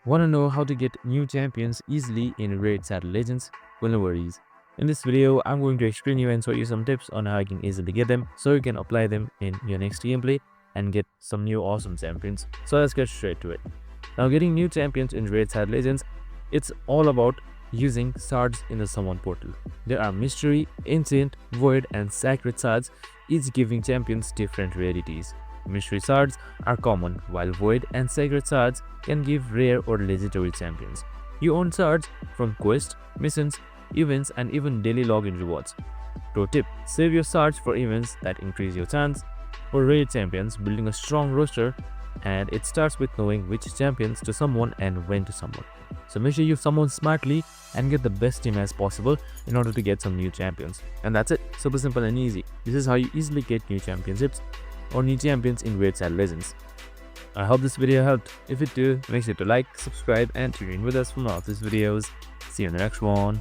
Want to know how to get new champions easily in Raid Shadow Legends? Well, no worries. In this video, I'm going to explain you and show you some tips on how you can easily get them so you can apply them in your next gameplay and get some new awesome champions. So let's get straight to it. Now, getting new champions in Raid Shadow Legends, it's all about using shards in the Summon portal. There are Mystery, Ancient, Void and Sacred shards, each giving champions different rarities. Mystery shards are common, while Void and Sacred shards can give rare or legendary champions. You earn shards from quests, missions, events, and even daily login rewards. Pro tip: save your shards for events that increase your chance for rare champions, building a strong roster, and it starts with knowing which champions to summon and when to summon. So make sure you summon smartly and get the best team as possible in order to get some new champions. And that's it. Super simple and easy. This is how you easily get new championships or new champions in Raid Shadow Legends. I hope this video helped. If it did, make sure to like, subscribe and tune in with us for more of these videos. See you in the next one.